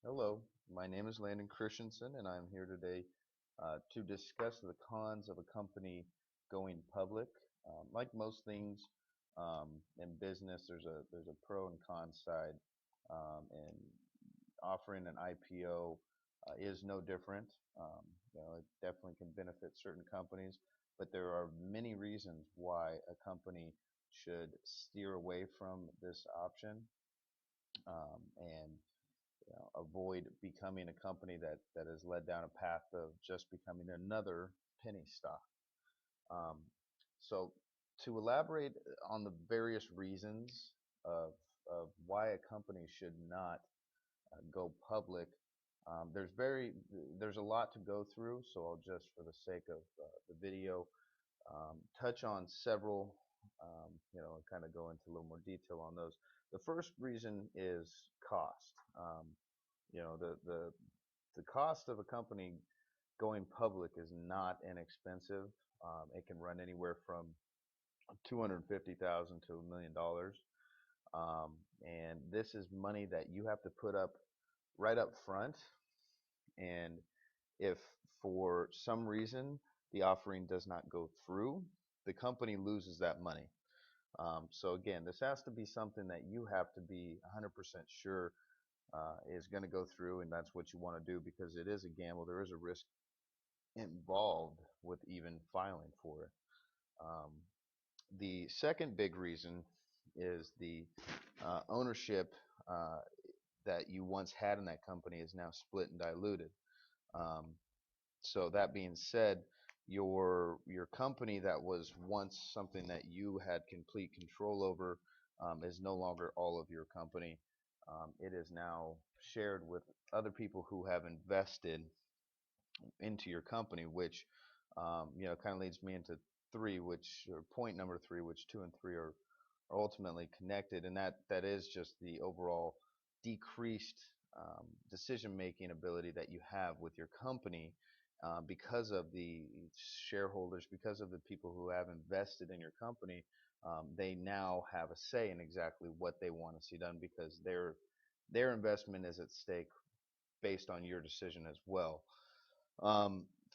Hello, my name is Landon Christensen, and I'm here today to discuss the cons of a company going public. Like most things in business, there's a pro and con side, and offering an IPO is no different. It definitely can benefit certain companies, but there are many reasons why a company should steer away from this option. And avoid becoming a company that has led down a path of just becoming another penny stock. Um, so to elaborate on the various reasons of, of why a company should not go public, there's a lot to go through. So I'll just, for the sake of the video, touch on several, and kind of go into a little more detail on those. The first reason is cost. The cost of a company going public is not inexpensive. It can run anywhere from 250,000 to $1 million, and this is money that you have to put up right up front. And if for some reason the offering does not go through, the company loses that money. So again, this has to be something that you have to be 100% sure is going to go through, and that's what you want to do because it is a gamble. There is a risk involved with even filing for it. Um, the second big reason is the ownership that you once had in that company is now split and diluted. Um, so that being said, your company that was once something that you had complete control over is no longer all of your company. It is now shared with other people who have invested into your company, which kind of leads me into three, which or point number three, which two and three are ultimately connected, and that is just the overall decreased decision making ability that you have with your company because of the shareholders, because of the people who have invested in your company. They now have a say in exactly what they want to see done because their investment is at stake based on your decision as well.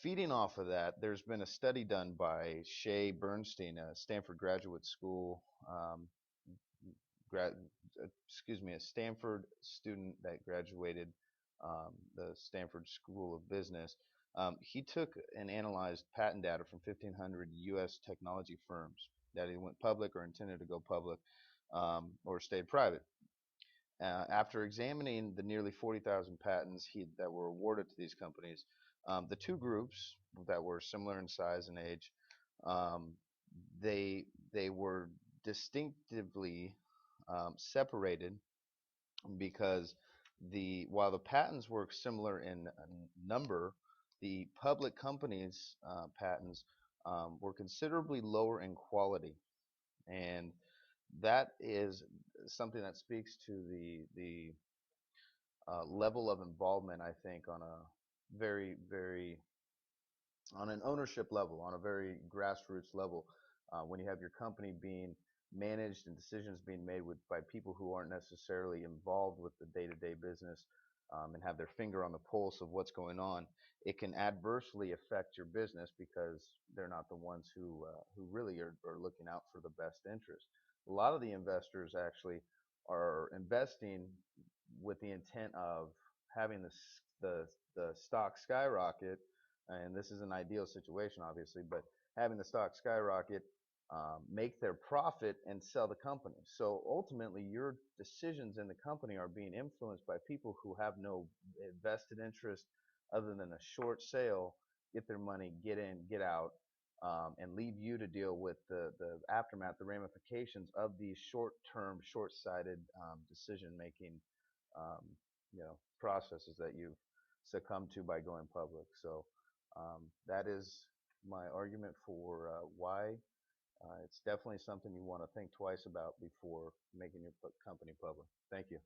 Feeding off of that, there's been a study done by Shea Bernstein, a Stanford graduate school, grad, a Stanford student that graduated the Stanford School of Business. He took and analyzed patent data from 1,500 U.S. technology firms that either went public or intended to go public or stayed private. After examining the nearly 40,000 patents that were awarded to these companies, the two groups that were similar in size and age, um, they were distinctively separated because while the patents were similar in number, the public companies' patents were considerably lower in quality, and that is something that speaks to the level of involvement, I think, on a very, very on an ownership level, on a very grassroots level, when you have your company being managed and decisions being made by people who aren't necessarily involved with the day-to-day business and have their finger on the pulse of what's going on, it can adversely affect your business because they're not the ones who really are looking out for the best interest. A lot of the investors actually are investing with the intent of having the stock skyrocket, and this is an ideal situation, obviously, but having the stock skyrocket, make their profit and sell the company. So ultimately, your decisions in the company are being influenced by people who have no vested interest other than a short sale, get their money, get in, get out, and leave you to deal with the aftermath, the ramifications of these short-term, short-sighted decision-making processes that you've succumbed to by going public. So that is my argument for why it's definitely something you want to think twice about before making your company public. Thank you.